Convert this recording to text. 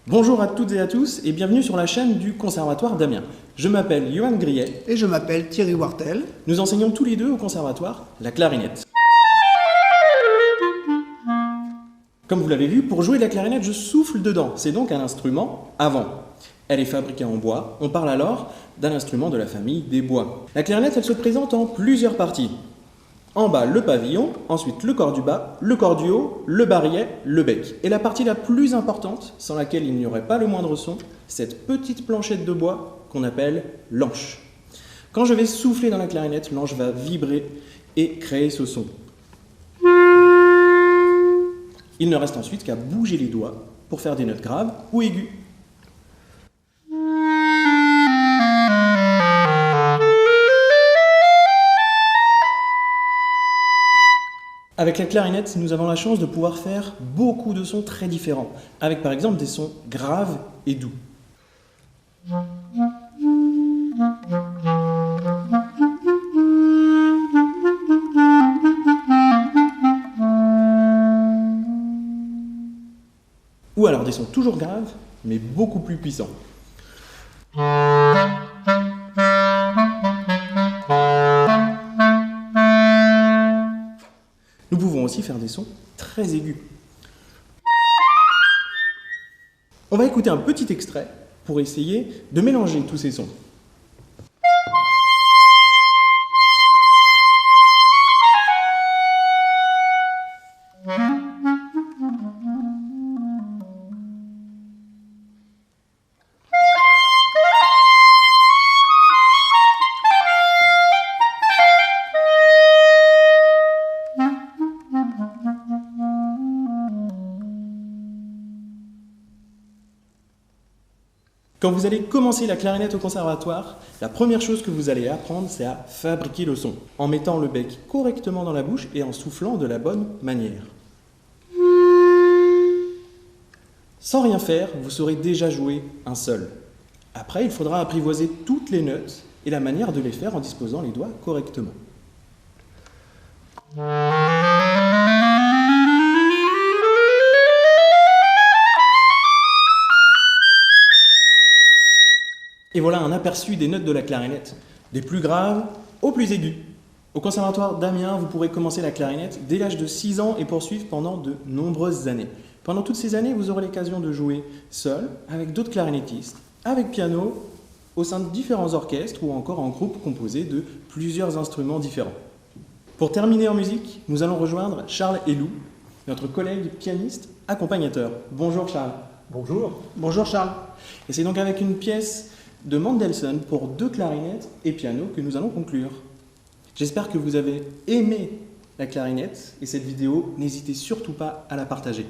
Bonjour à toutes et à tous et bienvenue sur la chaîne du Conservatoire d'Amiens. Je m'appelle Johan Grillet. Et je m'appelle Thierry Wartel. Nous enseignons tous les deux au Conservatoire la clarinette. Comme vous l'avez vu, pour jouer de la clarinette, je souffle dedans. C'est donc un instrument à vent. Elle est fabriquée en bois. On parle alors d'un instrument de la famille des bois. La clarinette, elle se présente en plusieurs parties. En bas, le pavillon, ensuite le corps du bas, le corps du haut, le barillet, le bec. Et la partie la plus importante, sans laquelle il n'y aurait pas le moindre son, cette petite planchette de bois qu'on appelle l'anche. Quand je vais souffler dans la clarinette, l'anche va vibrer et créer ce son. Il ne reste ensuite qu'à bouger les doigts pour faire des notes graves ou aiguës. Avec la clarinette, nous avons la chance de pouvoir faire beaucoup de sons très différents, avec par exemple des sons graves et doux. Ou alors des sons toujours graves, mais beaucoup plus puissants. Nous pouvons aussi faire des sons très aigus. On va écouter un petit extrait pour essayer de mélanger tous ces sons. Quand vous allez commencer la clarinette au conservatoire, la première chose que vous allez apprendre, c'est à fabriquer le son, en mettant le bec correctement dans la bouche et en soufflant de la bonne manière. Sans rien faire, vous saurez déjà jouer un sol. Après, il faudra apprivoiser toutes les notes et la manière de les faire en disposant les doigts correctement. Et voilà un aperçu des notes de la clarinette, des plus graves aux plus aigus. Au Conservatoire d'Amiens, vous pourrez commencer la clarinette dès l'âge de 6 ans et poursuivre pendant de nombreuses années. Pendant toutes ces années, vous aurez l'occasion de jouer seul, avec d'autres clarinettistes, avec piano, au sein de différents orchestres ou encore en groupe composé de plusieurs instruments différents. Pour terminer en musique, nous allons rejoindre Charles Helou, notre collègue pianiste accompagnateur. Bonjour Charles. Bonjour. Bonjour Charles. Et c'est donc avec une pièce de Mendelssohn pour 2 clarinettes et piano que nous allons conclure. J'espère que vous avez aimé la clarinette et cette vidéo, n'hésitez surtout pas à la partager.